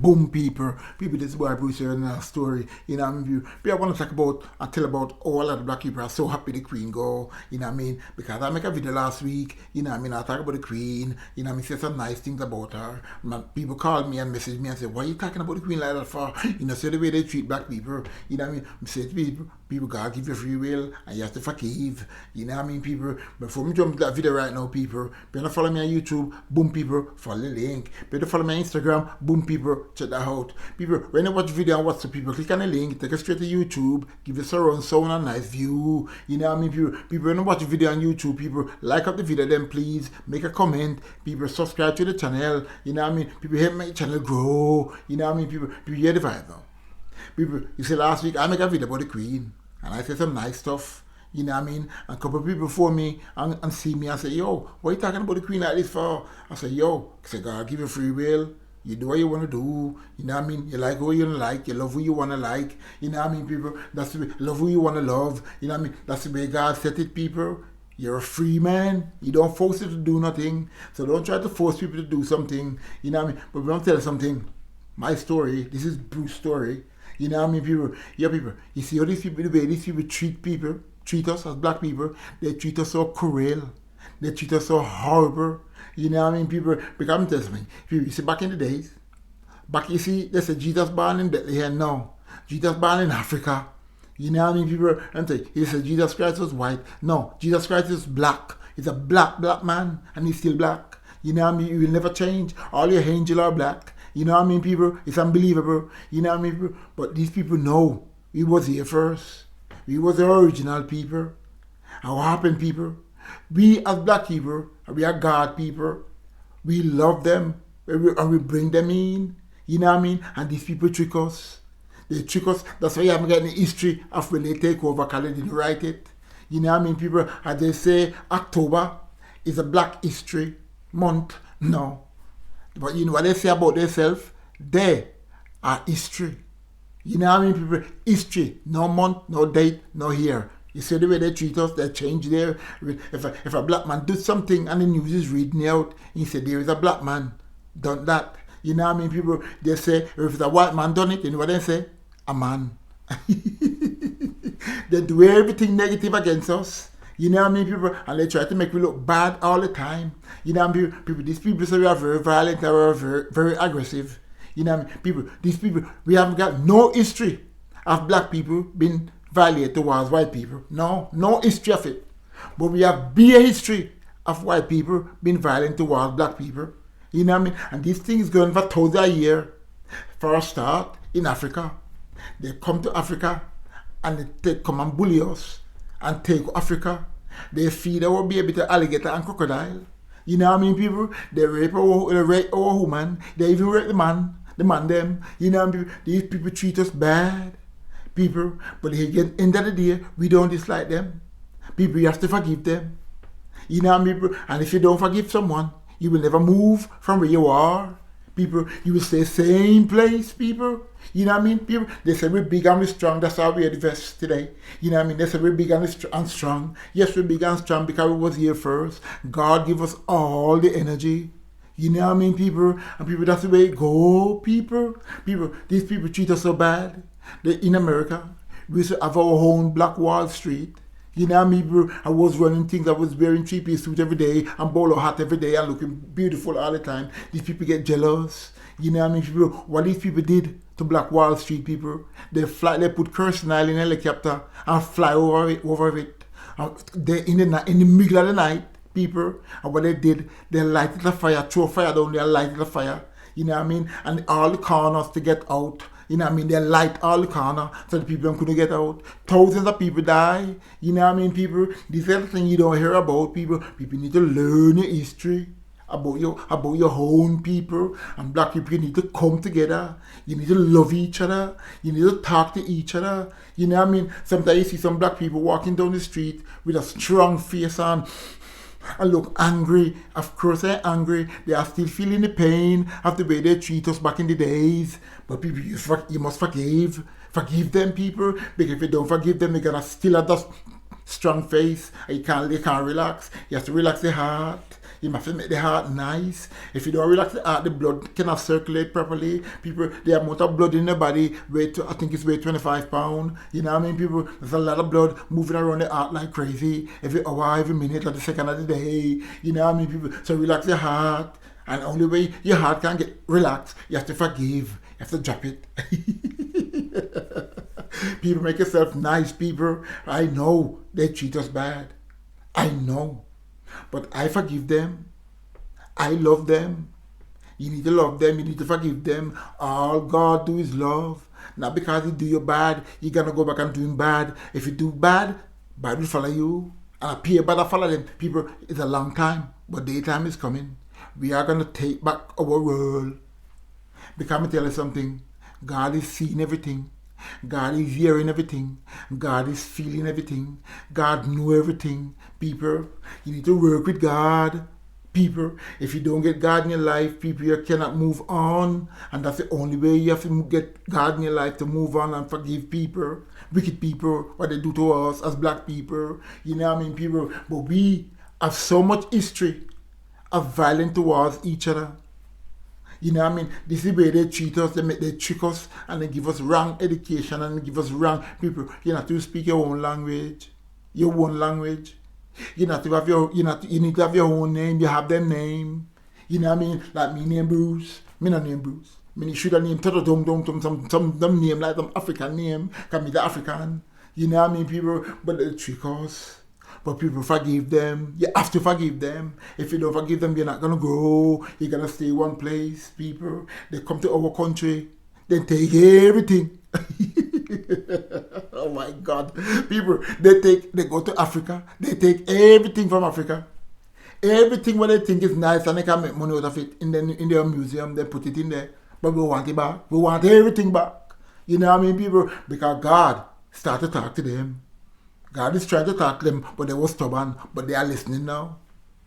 Boom, people. People, this boy Bruce here in a story. You know what I mean? People, I want to talk about and tell about all of the black people are so happy the Queen go. You know what I mean? Because I make a video last week. You know what I mean? I talk about the Queen. You know what I mean? Say some nice things about her. People call me and message me and say, why are you talking about the Queen like that for? You know, say the way they treat black people. You know what I mean? I say to people, God give you free will and you have to forgive. You know what I mean, people? Before me jump to that video right now, people, better follow me on YouTube. Boom, people, follow the link. Better follow me on Instagram. Boom, people, check that out. People, when you watch the video on WhatsApp, people, click on the link, take it straight to YouTube, give it surround sound and nice view. You know what I mean, people, when you watch the video on YouTube, people, like up the video, then please make a comment. People, subscribe to the channel. You know what I mean? People, help my channel grow. You know what I mean? People hear the vibe now. People, you see, last week I make a video about the Queen, and I said some nice stuff. You know what I mean? And a couple of people phone me and see me and say, yo, what are you talking about the Queen like this for? I say, yo, I say, God give you free will. You do what you want to do. You know what I mean? You like who you like. You love who you want to like. You know what I mean, people? That's the way. Love who you want to love. You know what I mean? That's the way God set it, people. You're a free man. You don't force it to do nothing. So don't try to force people to do something. You know what I mean? But when I tell you something, my story, this is Bruce's story. You know what I mean, people? Yeah, people. You see how these people, the way these people treat us as black people, they treat us so cruel. They treat us so horrible. You know what I mean, people? Because I'm telling you, you see, back in the days, you see, they say Jesus born in Bethlehem now. Jesus born in Africa. You know what I mean, people? And he said Jesus Christ was white. No, Jesus Christ is black. He's a black man, and he's still black. You know what I mean? You will never change. All your angels are black. You know what I mean, people? It's unbelievable. You know what I mean, people? But these people know we was here first. We was the original people. And what happened, people? We as black people, we are God people. We love them and we bring them in. You know what I mean? And these people trick us. They trick us. That's why you haven't got any history of when they take over because they didn't write it. You know what I mean, people? As they say, October is a Black History Month. No. But you know what they say about themselves? They are history. You know what I mean, people? History. No month, no date, no year. You see the way they treat us, they change their... If a black man does something and the news is reading out, he said, there is a black man done that. You know what I mean, people? They say, if it's a white man done it, you know what they say? A man. They do everything negative against us. You know what I mean, people? And they try to make me look bad all the time. You know what I mean, people? These people say we are very violent, they are very, very aggressive. You know what I mean, people? These people, we haven't got no history of black people being violate towards white people. No history of it. But we have bare history of white people being violent towards black people. You know what I mean? And these things going for thousands a year. For a start, in Africa. They come to Africa and they come and bully us and take Africa. They feed our baby to alligator and crocodile. You know what I mean, people? They rape our woman. They even rape the man them. You know what I mean? These people treat us bad. People, but at the end of the day, we don't dislike them. People, you have to forgive them. You know what I mean, people? And if you don't forgive someone, you will never move from where you are. People, you will stay same place, people. You know what I mean, people? They say we're big and we're strong. That's how we are the vest today. You know what I mean? They say we're big and strong. Yes, we're big and strong because we was here first. God give us all the energy. You know what I mean, people? And people, that's the way it go, people. People, these people treat us so bad. In America, we used to have our own Black Wall Street. You know what I mean, bro? I was running things. I was wearing three-piece suit every day and bowler hat every day and looking beautiful all the time. These people get jealous. You know what I mean, people? What these people did to Black Wall Street, people, they put Kirsten in a helicopter and fly over it. They in the middle of the night, people, and what they did, they lighted the fire, throw fire down there, lighted the fire. You know what I mean? And all the corners to get out. You know what I mean? They light all the corner so the people couldn't get out. Thousands of people die. You know what I mean, people? This is the thing you don't hear about, people. People need to learn your history about your own people. And black people, you need to come together. You need to love each other. You need to talk to each other. You know what I mean? Sometimes you see some black people walking down the street with a strong face on. I look angry. Of course they're angry. They are still feeling the pain of the way they treat us back in the days. But people, you must forgive. Forgive them, people. Because if you don't forgive them, they're gonna still have that strong face. They can't relax. You have to relax their heart. You have to make the heart nice. If you don't relax the heart, the blood cannot circulate properly. People, the amount of blood in the body, I think it's weight 25 pounds. You know what I mean, people? There's a lot of blood moving around the heart like crazy. Every hour, every minute, every second of the day. You know what I mean, people? So relax your heart. And the only way your heart can get relaxed, you have to forgive. You have to drop it. People, make yourself nice, people. I know they treat us bad. I know. But I forgive them. I love them. You need to love them. You need to forgive them. All God do is love. Not because He do you bad, you're going to go back and do Him bad. If you do bad, bad will follow you. And appear bad will follow them. People, it's a long time. But daytime is coming. We are going to take back our world. Because I tell you something. God is seeing everything. God is hearing everything. God is feeling everything. God knows everything. People, you need to work with God. People, if you don't get God in your life, people, you cannot move on. And that's the only way you have to get God in your life, to move on and forgive people. Wicked people, what they do to us as black people. You know what I mean, people? But we have so much history of violence towards each other. You know what I mean? This is the way they treat us, they trick us, and they give us wrong education, and they give us wrong people. You have to speak your own language. Your own language. You have to have you need to have your own name, you have their name. You know what I mean? Like me name Bruce. Me not name Bruce. Me should have named some name like some African name, can be the African. You know what I mean, people? But they trick us. But people, forgive them. You have to forgive them. If you don't forgive them, you're not going to grow. You're going to stay one place, people. They come to our country. They take everything. Oh my God. People, they go to Africa. They take everything from Africa. Everything what they think is nice and they can make money out of it in their museum, they put it in there. But we want it back. We want everything back. You know what I mean, people? Because God started to talk to them. God is trying to talk to them, but they were stubborn. But they are listening now.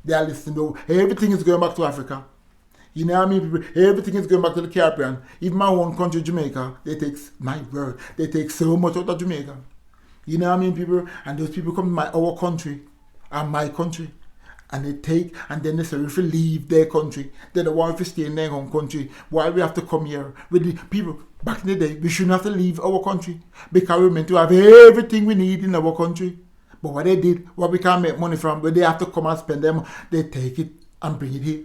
They are listening now. Everything is going back to Africa. You know what I mean, people? Everything is going back to the Caribbean. Even my own country, Jamaica, they take so much out of Jamaica. You know what I mean, people? And those people come to our country, and my country, and they take, and then they say if we leave their country, they don't want to stay in their own country. Why we have to come here? With the people, back in the day, we shouldn't have to leave our country, because we're meant to have everything we need in our country. But what they did, what we can't make money from, but they have to come and spend them, they take it and bring it here.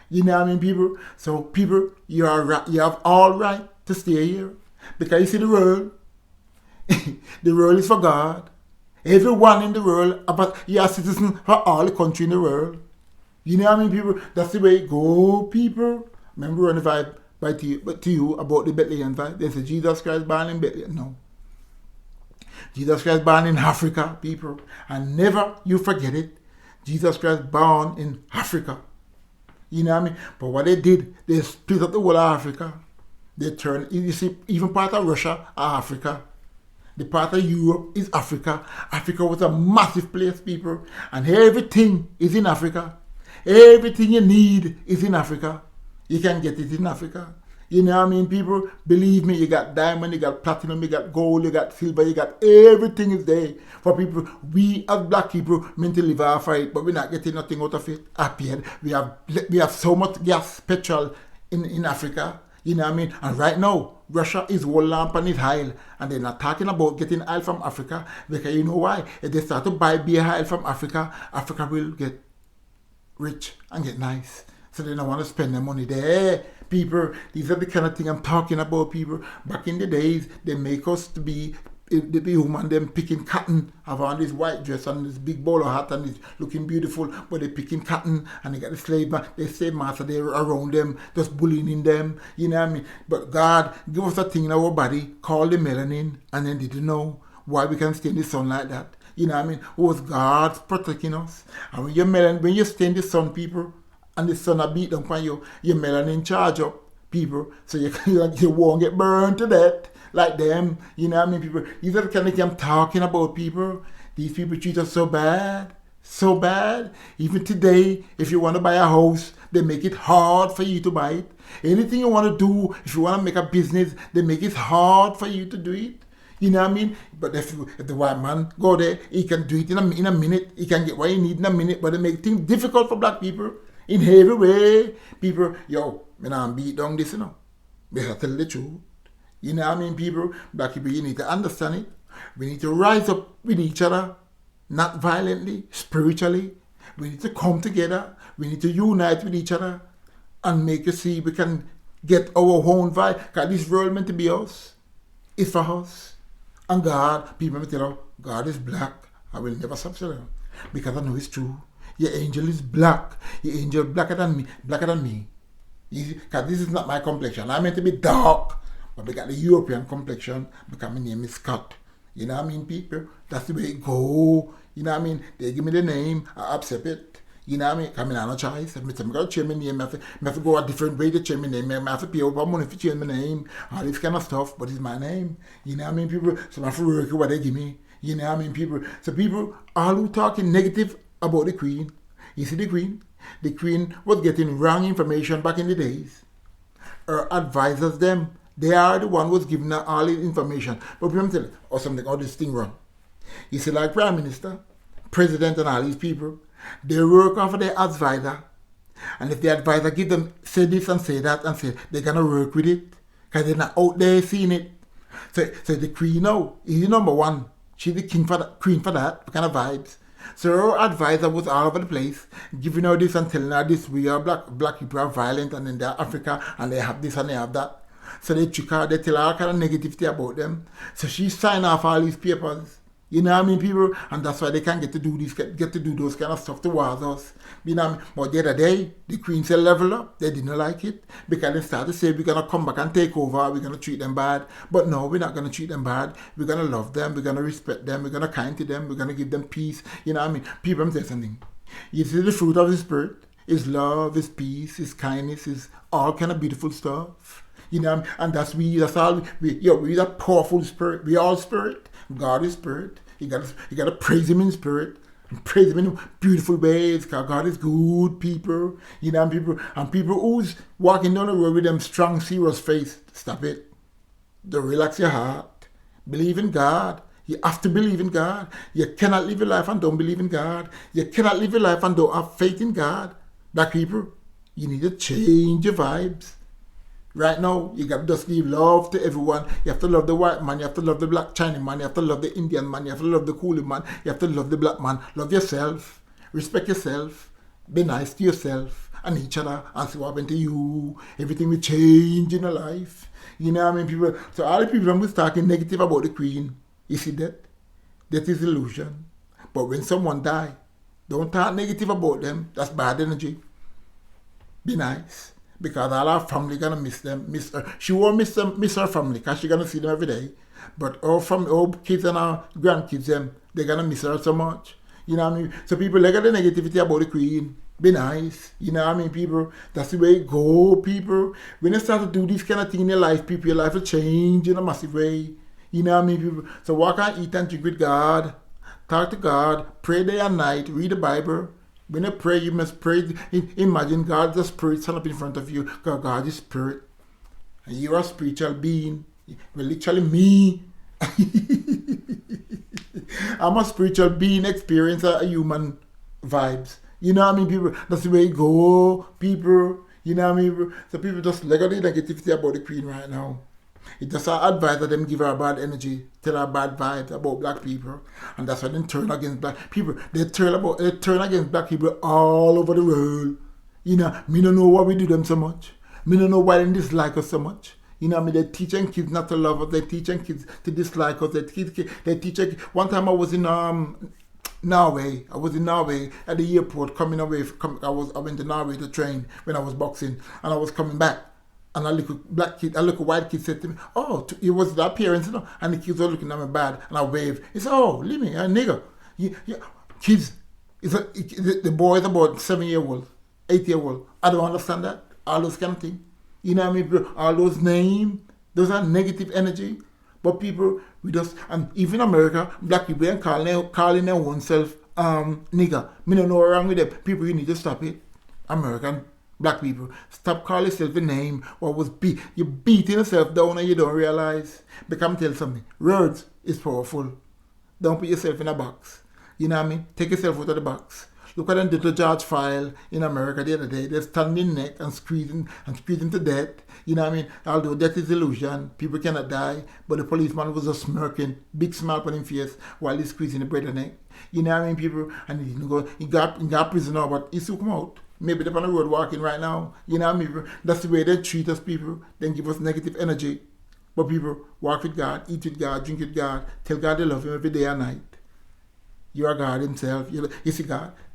You know what I mean, people? So, people, you have all right to stay here. Because you see the world, the world is for God. Everyone in the world, but you are citizen for all the country in the world. You know what I mean, people? That's the way it go, people. Remember when the vibe to you about the Bethlehem vibe? They say Jesus Christ born in Bethlehem. No. Jesus Christ born in Africa, people. And never you forget it. Jesus Christ born in Africa. You know what I mean? But what they did, they split up the whole of Africa. They turned, you see, even part of Russia are Africa. The part of Europe is Africa. Africa was a massive place, people. And everything is in Africa. Everything you need is in Africa. You can get it in Africa. You know what I mean, people? Believe me, you got diamond, you got platinum, you got gold, you got silver, you got everything is there. For people, we as black people meant to live our fight, but we're not getting nothing out of it. Appeared. We have so much gas, petrol in Africa. You know what I mean? And right now, Russia is whole lamp on its oil. And they're not talking about getting oil from Africa. Because you know why? If they start to buy beer oil from Africa, Africa will get rich and get nice. So they don't want to spend their money there. People, these are the kind of thing I'm talking about, people. Back in the days, they make us to be human, them picking cotton, have on this white dress and this big bowler hat and it's looking beautiful, but they picking cotton and they got the slave master there around them, just bullying them, you know what I mean? But God give us a thing in our body called the melanin, and then didn't know why we can stay in the sun like that. You know what I mean? It was God protecting us. And when you stay in the sun, people, and the sun a beat down on you, your melanin charge up, people, so you won't get burned to death like them. You know what I mean, people? These are the kind of things I'm talking about, people. These people treat us so bad, so bad. Even today, if you want to buy a house, they make it hard for you to buy it. Anything you want to do, if you want to make a business, they make it hard for you to do it. You know what I mean? But if the white man go there, he can do it in a minute. He can get what he need in a minute. But they make things difficult for black people. In every way. People, yo, when I'm beat down this, we have to tell the truth. You know what I mean, people? Black people, you need to understand it. We need to rise up with each other, not violently, spiritually. We need to come together. We need to unite with each other and make it see we can get our own vibe. Because this world meant to be us. It's for us. And God, people may tell you, God is black. I will never stop saying that. Because I know it's true. Your angel is black. Your angel blacker than me. Blacker than me. Because this is not my complexion. I'm meant to be dark. But we got the European complexion because my name is Scott. You know what I mean, people? That's the way it go. You know what I mean? They give me the name, I accept it. You know what I mean? Because I have no choice. If I'm going to change my name, I have to go a different way to change my name. I have to pay over money to change my name. All this kind of stuff, but it's my name. You know what I mean, people? So I have to work with what they give me. You know what I mean, people? So people, all who talking negative about the Queen, you see the Queen was getting wrong information back in the days. Her advisors, them, they are the one who was giving her all the information. But let me tell you, or something, all this thing wrong. You see, like Prime Minister, President and all these people, they work off of their advisor. And if the advisor give them, say this and say that and say, they're going to work with it. Because they're not out there seeing it. So the Queen now is the number one. She's the queen for that kind of vibes. So her advisor was all over the place, giving her this and telling her this, we are black people are violent and in they're Africa and they have this and they have that. So they trick her, they tell her all kind of negativity about them. So she signed off all these papers. You know what I mean, people? And that's why they can't get to do those kind of stuff towards us. You know what I mean? But the other day, the Queen said level up. They didn't like it because they started to say we're going to come back and take over. We're going to treat them bad. But no, we're not going to treat them bad. We're going to love them. We're going to respect them. We're going to kind to them. We're going to give them peace. You know what I mean? People, I'm saying something. You see the fruit of the Spirit is love, is peace, is kindness, is all kind of beautiful stuff. You know, and that's all we that powerful spirit. We all spirit. God is spirit. You gotta praise him in spirit. And praise him in beautiful ways. Because God is good, people. You know, and people who's walking down the road with them strong, serious face. Stop it. Don't relax your heart. Believe in God. You have to believe in God. You cannot live your life and don't believe in God. You cannot live your life and don't have faith in God. Black people, you need to change your vibes. Right now, you got to just give love to everyone. You have to love the white man. You have to love the black Chinese man. You have to love the Indian man. You have to love the coolie man. You have to love the black man. Love yourself. Respect yourself. Be nice to yourself and each other and see what happened to you. Everything will change in your life. You know what I mean, people? So all the people who are talking negative about the Queen, you see that? That is illusion. But when someone die, don't talk negative about them. That's bad energy. Be nice. Because all our family gonna miss them, miss her. She won't miss her family, because she gonna see them every day. But our kids and our grandkids, they're gonna miss her so much. You know what I mean? So people look at the negativity about the Queen. Be nice. You know what I mean, people? That's the way it go, people. When you start to do this kind of thing in your life, people, your life will change in a massive way. You know what I mean, people? So walk and eat and drink with God. Talk to God. Pray day and night. Read the Bible. When you pray, you must pray. Imagine God, the Spirit, stand up in front of you. God is Spirit. And you're a spiritual being. Well, literally me. I'm a spiritual being, experience a human vibes. You know what I mean, people? That's the way it go, people. You know what I mean? So people just look at the negativity about the Queen right now. It just advise that them give her bad energy, tell her bad vibes about black people. And that's why they turn against black people. They turn against black people all over the world. You know, me don't know why we do them so much. Me don't know why they dislike us so much. You know what I mean? They're teaching kids not to love us. They're teaching kids to dislike us. They teaching. One time I was in Norway. I was in Norway at the airport coming away. I went to Norway to train when I was boxing. And I was coming back. And a little white kid said to me, "Oh, it was the appearance, you know." And the kids were looking at me bad, and I waved. He said, "Oh, leave me, a nigger." Kids, the boy is about 7-year-old, 8-year-old. I don't understand that. All those kind of things. You know what I mean? All those names, those are negative energy. But people, we just, and even America, black people ain't calling their own self nigger. Me don't know what's wrong with them. People, you need to stop it. American. Black people, stop calling yourself a name or you're beating yourself down and you don't realize. Because I'm telling you something, words is powerful. Don't put yourself in a box. You know what I mean? Take yourself out of the box. Look what they did to George File in America the other day. They're standing neck and squeezing to death. You know what I mean? Although death is illusion, people cannot die, but the policeman was just smirking, big smile on his face while he's squeezing the brother neck. You know what I mean, people? And he didn't go. He got prison now, but he still come out. Maybe they're on the road walking right now. You know what I mean? People? That's the way they treat us, people. They give us negative energy. But people, walk with God, eat with God, drink with God, tell God they love Him every day and night. You are God Himself. You see,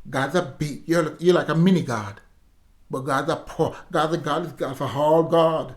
God's a big. You're like a mini God, but God's a poor. God's a God is God for all God.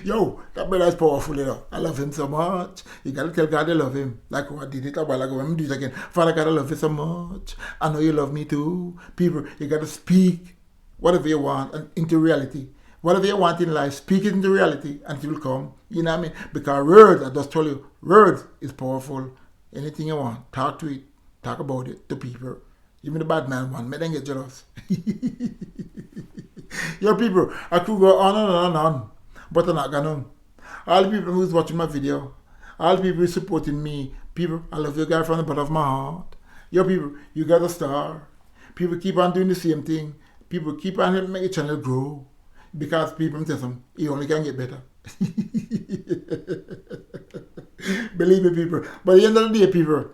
Yo, that brother is powerful, you know. I love him so much. You gotta tell God I love him. Like I did it a while ago. Let me do it again. Father God, I love you so much. I know you love me too. People, you gotta speak whatever you want and into reality. Whatever you want in life, speak it into reality and it will come. You know what I mean? Because words, I just told you, words is powerful. Anything you want, talk to it. Talk about it to people. Even the bad man one, make them get jealous. Yo, people, I could go on and on and on, but I'm not gonna. All the people who's watching my video, all the people who's supporting me, people, I love you guys from the bottom of my heart. Yo, people, you got a star. People keep on doing the same thing. People keep on helping make the channel grow. Because people tell them, it only can get better. Believe me, people. But at the end of the day, people,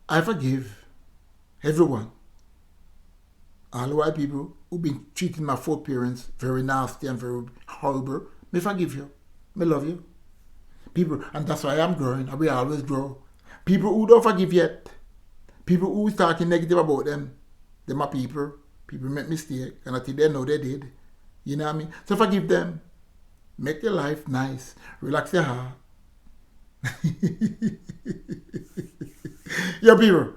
I forgive everyone. All the white people who've been treating my four parents very nasty and very horrible, may forgive you. May love you. People, and that's why I'm growing. I will always grow. People who don't forgive yet, people who's talking negative about them, they're my people. People make mistakes, and I think they know they did. You know what I mean? So forgive them. Make your life nice. Relax your heart. Yo, people.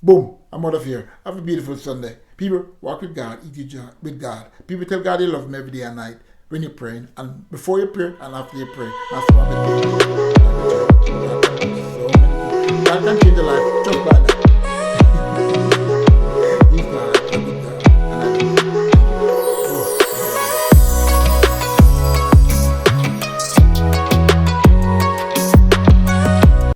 Boom. I'm out of here. Have a beautiful Sunday. People, walk with God. Eat with God. People, tell God you love Him every day and night when you're praying. And before you pray and after you pray. That's what I do.